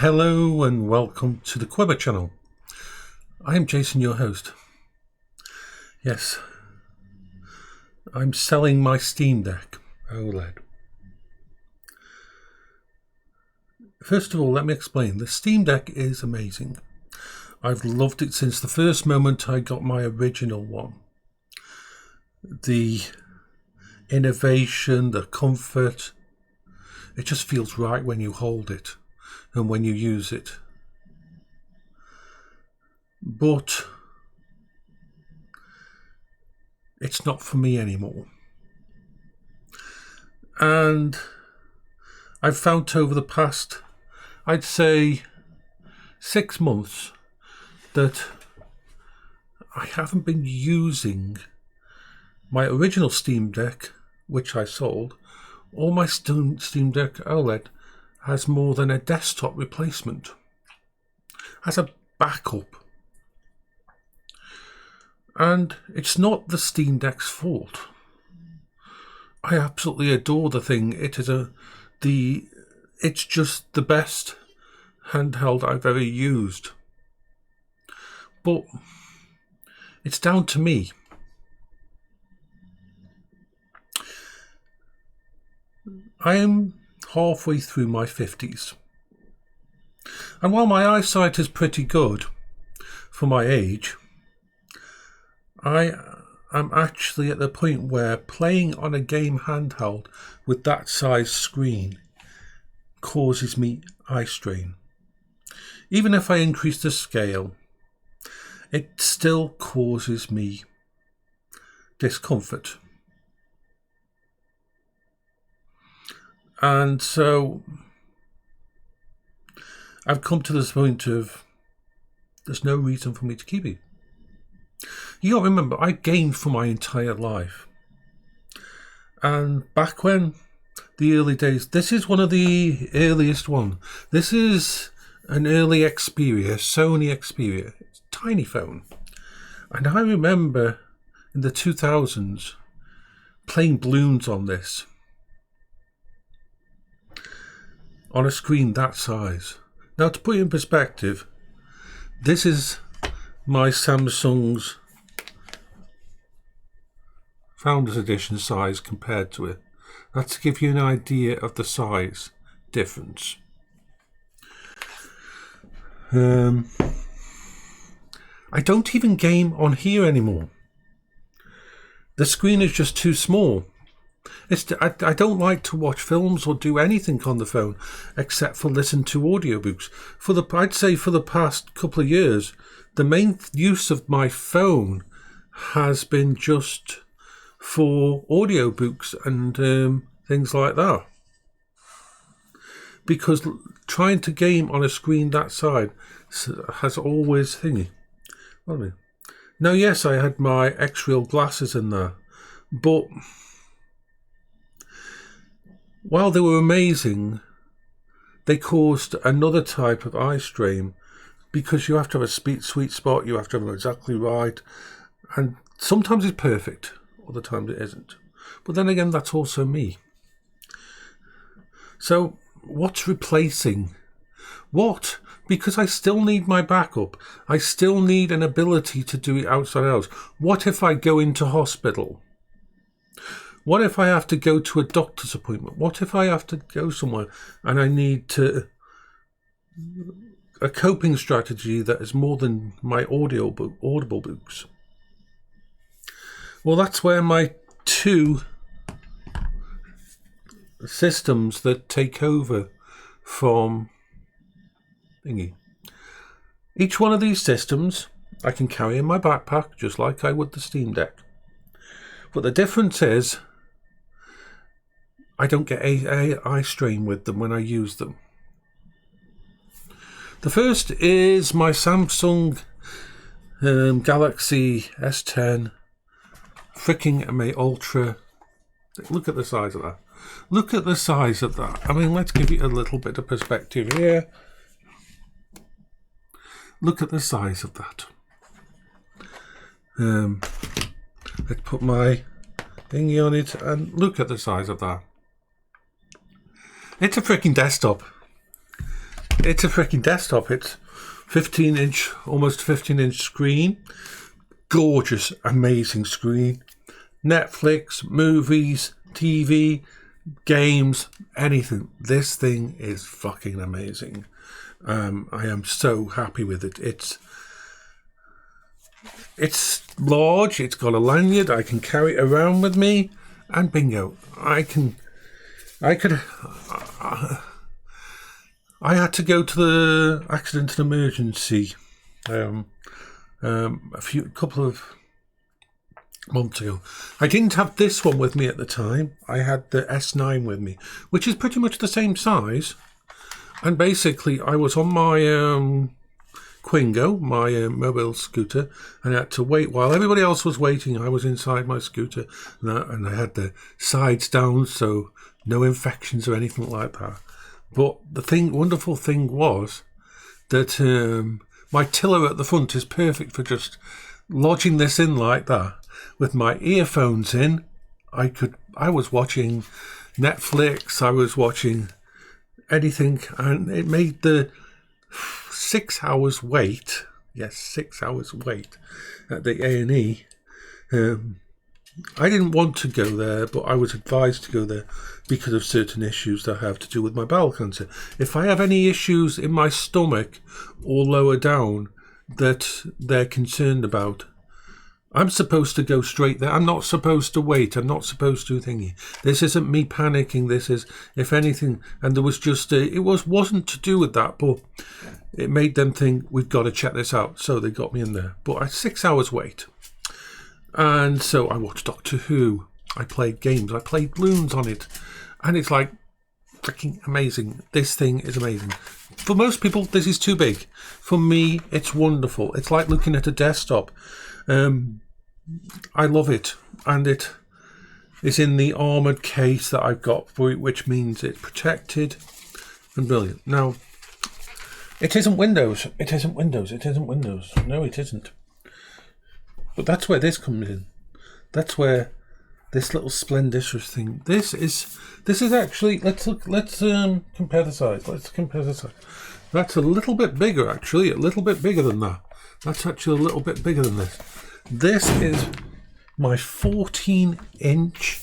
Hello and welcome to the Quiver channel. I am Jason, your host. Yes, I'm selling my Steam Deck OLED. First of all, let me explain. The Steam Deck is amazing. I've loved it since the first moment I got my original one. The innovation, the comfort, it just feels right when you hold it and when you use it. But it's not for me anymore. And I've found over the past, I'd say 6 months, that I haven't been using my original Steam Deck, which I sold, or my Steam Deck OLED has more than a desktop replacement, as a backup. And it's not the Steam Deck's fault. I absolutely adore the thing. It's just the best handheld I've ever used. But it's down to me. I am halfway through my 50s. And while my eyesight is pretty good for my age, I am actually at the point where playing on a game handheld with that size screen causes me eye strain. Even if I increase the scale, it still causes me discomfort. And so I've come to this point of there's no reason for me to keep it. You got to remember, I gamed for my entire life. And back when, the early days, this is one of the earliest ones. This is an early Xperia, Sony Xperia, it's a tiny phone. And I remember in the 2000s playing balloons on this, on a screen that size. Now, to put it in perspective, this is my Samsung's Founders Edition size compared to it. That's to give you an idea of the size difference. I don't even game on here anymore. The screen is just too small. I don't like to watch films or do anything on the phone except for listen to audiobooks. I'd say for the past couple of years, the main use of my phone has been just for audiobooks and things like that. Because trying to game on a screen that size has always thingy. Now, yes, I had my X-Real glasses in there, but while they were amazing, they caused another type of eye strain because you have to have a sweet spot, you have to have them exactly right, and sometimes it's perfect, other times it isn't. But then again, that's also me. So, what's replacing? What? Because I still need my backup. I still need an ability to do it outside hours. What if I go into hospital? What if I have to go to a doctor's appointment? What if I have to go somewhere and I need a coping strategy that is more than my audible books? Well, that's where my two systems that take over from thingy. Each one of these systems I can carry in my backpack just like I would the Steam Deck. But the difference is I don't get eye strain with them when I use them. The first is my Samsung Galaxy S10 freaking my Ultra. Look at the size of that. Look at the size of that. I mean, let's give you a little bit of perspective here. Look at the size of that. Let's put my thingy on it and look at the size of that. It's a freaking desktop. it's a freaking desktop. It's 15-inch, almost 15-inch screen. Gorgeous, amazing screen. Netflix, movies, TV, games, anything. This thing is fucking amazing. I am so happy with it. It's large. It's got a lanyard. I can carry it around with me, and bingo, I had to go to the accident and emergency a couple of months ago. I didn't have this one with me at the time. I had the S9 with me, which is pretty much the same size. And basically, I was on my Quingo, my mobile scooter, and I had to wait while everybody else was waiting. I was inside my scooter, and I had the sides down, so no infections or anything like that. But the wonderful thing was that my tiller at the front is perfect for just lodging this in like that. With my earphones in, I was watching Netflix, I was watching anything, and it made the 6 hours wait. Yes, 6 hours wait at the A&E. I didn't want to go there, but I was advised to go there because of certain issues that have to do with my bowel cancer. If I have any issues in my stomach or lower down that they're concerned about, I'm supposed to go straight there. I'm not supposed to wait. I'm not supposed to thingy. This isn't me panicking. This is, if anything, and there was just wasn't to do with that, but it made them think we've got to check this out. So they got me in there. But I 6 hours wait. And so I watched Doctor Who. I played games. I played balloons on it. And it's like freaking amazing. This thing is amazing. For most people, this is too big. For me, it's wonderful. It's like looking at a desktop. I love it. And it is in the armoured case that I've got for it, which means it's protected and brilliant. Now, it isn't Windows. It isn't Windows. It isn't Windows. No, it isn't. But that's where this comes in. That's where this little splendicious thing. This is actually. Let's compare the size. Let's compare the size. That's a little bit bigger, actually. A little bit bigger than that. That's actually a little bit bigger than this. This is my 14-inch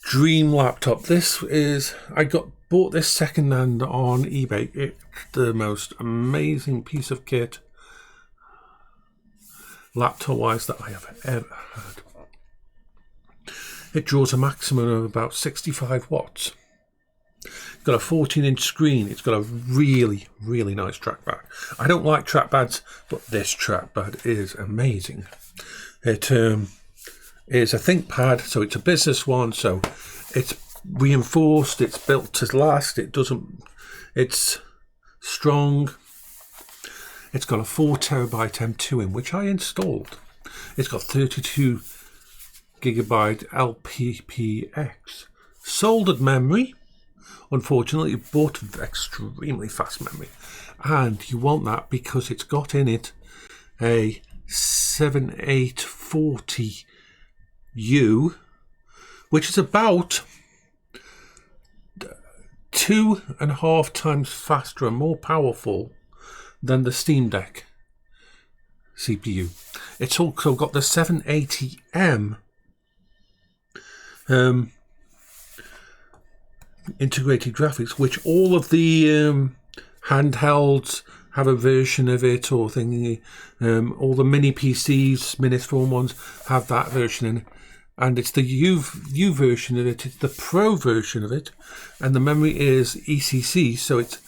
dream laptop. This is. Bought this second-hand on eBay. It's the most amazing piece of kit, laptop-wise, that I have ever had. It draws a maximum of about 65 watts. It's got a 14-inch screen. It's got a really, really nice trackpad. I don't like trackpads, but this trackpad is amazing. It is a ThinkPad, so it's a business one, so it's reinforced, it's built to last, it's strong. It's got a 4TB M2 in, which I installed. It's got 32 gigabyte LPPX soldered memory. Unfortunately, it bought extremely fast memory, and you want that because it's got in it a 7840U, which is about 2.5 times faster and more powerful than the Steam Deck CPU. It's also got the 780M integrated graphics, which all of the handhelds have a version of it, or thingy. All the mini PCs, Minisform ones, have that version in it. And it's the U version of it, it's the Pro version of it, and the memory is ECC, so it's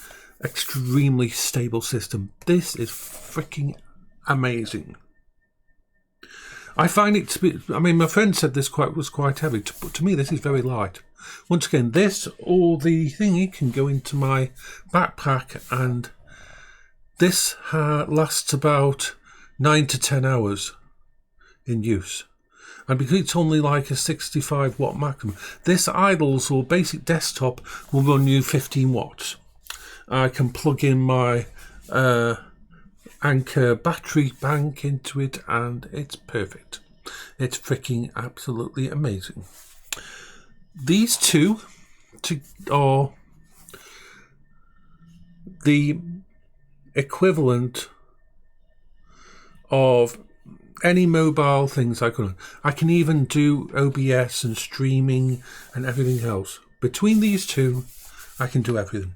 extremely stable system. This is freaking amazing. I find it to be, I mean, my friend said this was quite heavy, but to me this is very light. Once again, this or the thingy can go into my backpack, and this lasts about 9 to 10 hours in use. And because it's only like a 65 watt maximum, this idles or basic desktop will run you 15 watts. I can plug in my Anker battery bank into it, and it's perfect. It's freaking absolutely amazing. These two are the equivalent of any mobile things I can even do OBS and streaming and everything else. Between these two, I can do everything.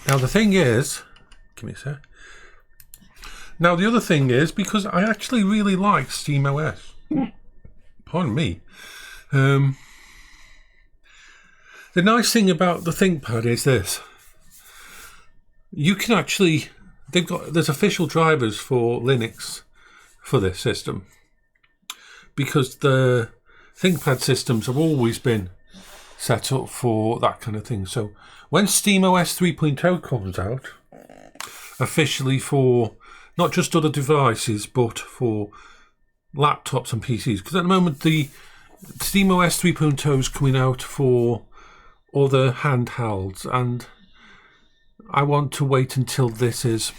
Now the thing is, give me a sec. Now the other thing is, because I actually really like SteamOS. Pardon me. The nice thing about the ThinkPad is this. You can actually, there's official drivers for Linux for this system, because the ThinkPad systems have always been set up for that kind of thing. So when SteamOS 3.0 comes out, officially for not just other devices, but for laptops and PCs, because at the moment the SteamOS 3.0 is coming out for other handhelds, and I want to wait until this is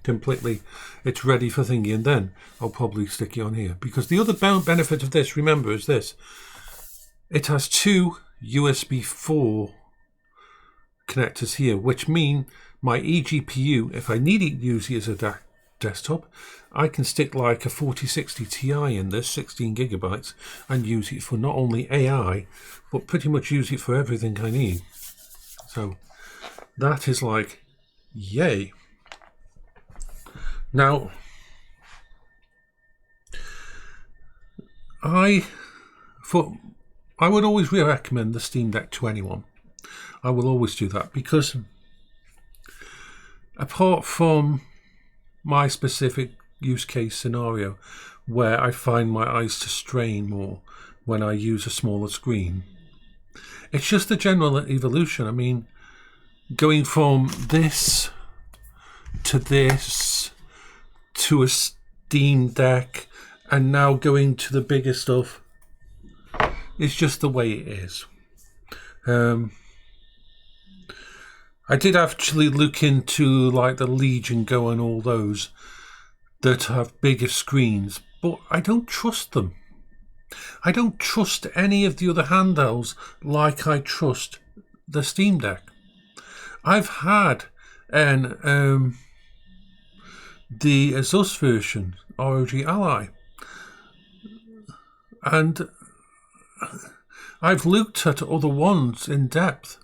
completely, it's ready for thingy, and then I'll probably stick it on here. Because the other benefit of this, remember, is this. It has two USB 4 connectors here, which mean my eGPU, if I need to use it as a desktop, I can stick like a 4060 Ti in this, 16 gigabytes, and use it for not only AI, but pretty much use it for everything I need. So that is like, yay. Now, I would always recommend the Steam Deck to anyone. I will always do that, because apart from my specific use case scenario where I find my eyes to strain more when I use a smaller screen, it's just the general evolution. I mean, going from this to a Steam Deck and now going to the bigger stuff, it's just the way it is. I did actually look into like the Legion Go and all those that have bigger screens, but I don't trust them. I don't trust any of the other handhelds like I trust the Steam Deck. I've had the Asus version, ROG Ally, and I've looked at other ones in depth.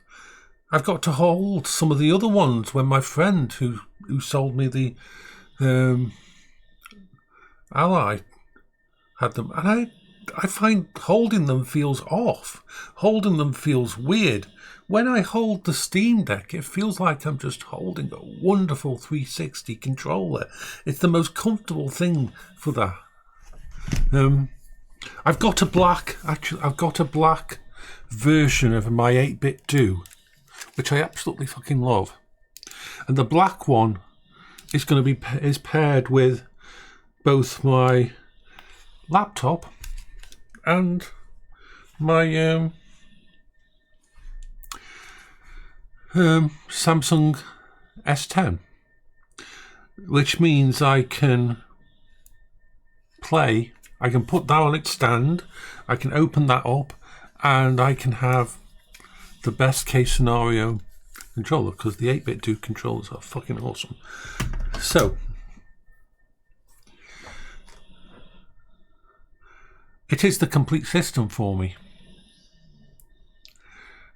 I've got to hold some of the other ones when my friend who sold me the Ally had them, and I find holding them feels off. Holding them feels weird. When I hold the Steam Deck, it feels like I'm just holding a wonderful 360 controller. It's the most comfortable thing for that. I've got a black version of my 8-bit Do, which I absolutely fucking love. And the black one is going to be paired with both my laptop and my Samsung S10, which means I can play. I can put that on its stand, I can open that up, and I can have the best case scenario controller, because the 8-bit Do controllers are fucking awesome. So it is the complete system for me.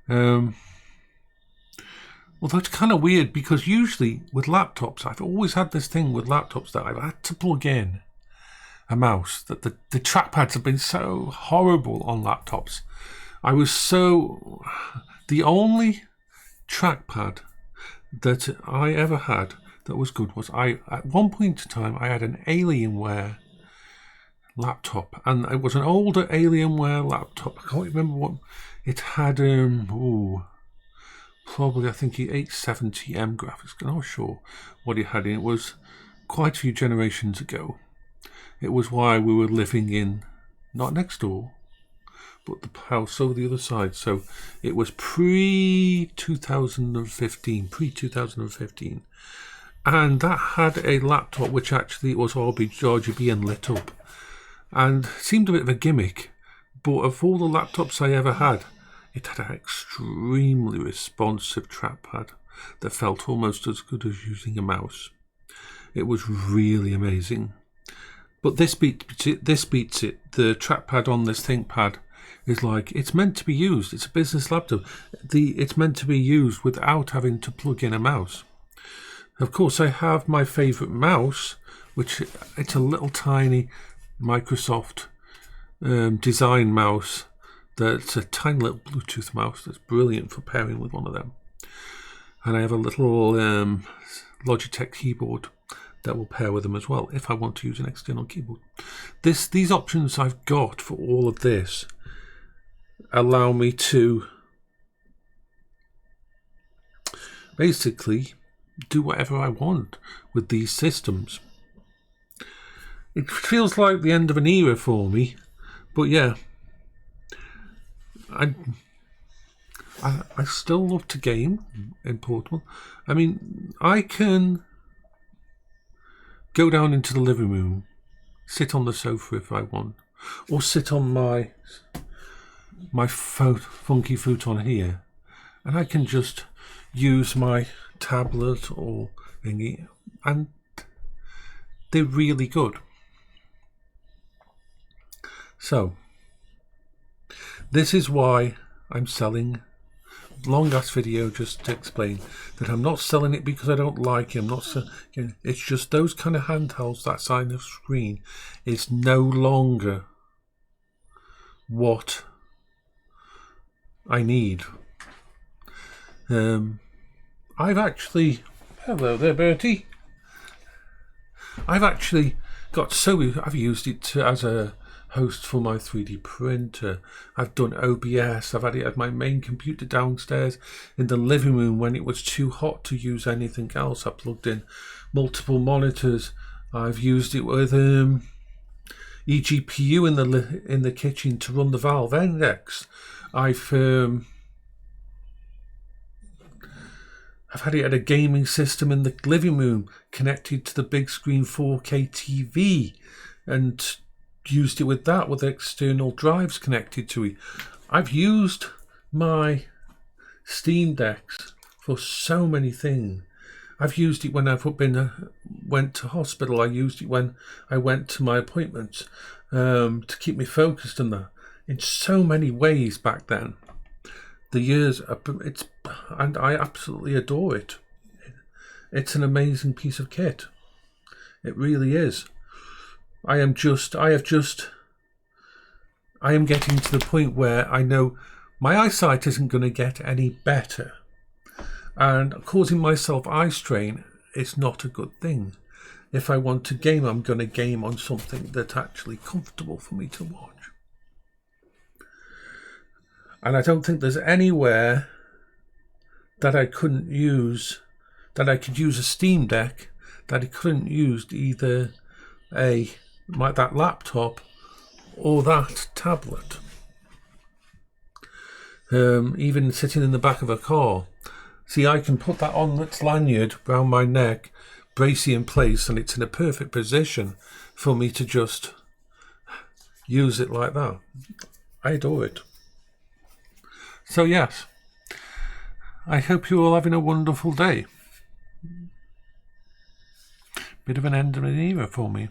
Although it's kind of weird, because usually with laptops, I've always had this thing with laptops that I've had to plug in a mouse, that the trackpads have been so horrible on laptops. The only trackpad that I ever had that was good was at one point in time I had an Alienware laptop, and it was an older Alienware laptop. I can't remember what it had. Probably I think 870M graphics. I'm not sure what it had in. It was quite a few generations ago. It was while we were living in, not next door, but the house over the other side. So it was pre-2015, and that had a laptop which actually was RGB and lit up, and seemed a bit of a gimmick, But of all the laptops I ever had, it had an extremely responsive trackpad that felt almost as good as using a mouse. It was really amazing. But this beats it. The trackpad on this ThinkPad is like, it's meant to be used. It's a business laptop. It's meant to be used without having to plug in a mouse. Of course, I have my favourite mouse, which it's a little tiny Microsoft design mouse. That's a tiny little Bluetooth mouse that's brilliant for pairing with one of them. And I have a little Logitech keyboard that will pair with them as well if I want to use an external keyboard. These options I've got for all of this allow me to basically do whatever I want with these systems. It feels like the end of an era for me, but yeah, I still love to game in portable. I mean, I can go down into the living room, sit on the sofa if I want, or sit on my funky futon here, and I can just use my tablet or thingy, and they're really good. So this is why I'm selling. Long ass video just to explain that I'm not selling it because I don't like it. It's just those kind of handhelds, that side of the screen is no longer what I need. I've actually, hello there Bertie, I've actually got I've used it as a host for my 3D printer. I've done OBS. I've had it at my main computer downstairs in the living room when it was too hot to use anything else. I plugged in multiple monitors. I've used it with eGPU in the kitchen to run the Valve Index. I've had it at a gaming system in the living room connected to the big screen 4K TV and used it with that, with external drives connected to it. I've used my Steam Decks for so many things. I've used it when I've went to hospital. I used it when I went to my appointments to keep me focused on that. In so many ways back then. The years, and I absolutely adore it. It's an amazing piece of kit. It really is. I am getting to the point where I know my eyesight isn't going to get any better, and causing myself eye strain is not a good thing. If I want to game, I'm going to game on something that's actually comfortable for me to watch. And I don't think there's anywhere that I could use a Steam Deck that I couldn't use either that laptop or that tablet. Even sitting in the back of a car. See, I can put that on its lanyard around my neck, brace it in place, and it's in a perfect position for me to just use it like that. I adore it. So yes, I hope you're all having a wonderful day. Bit of an end of an era for me.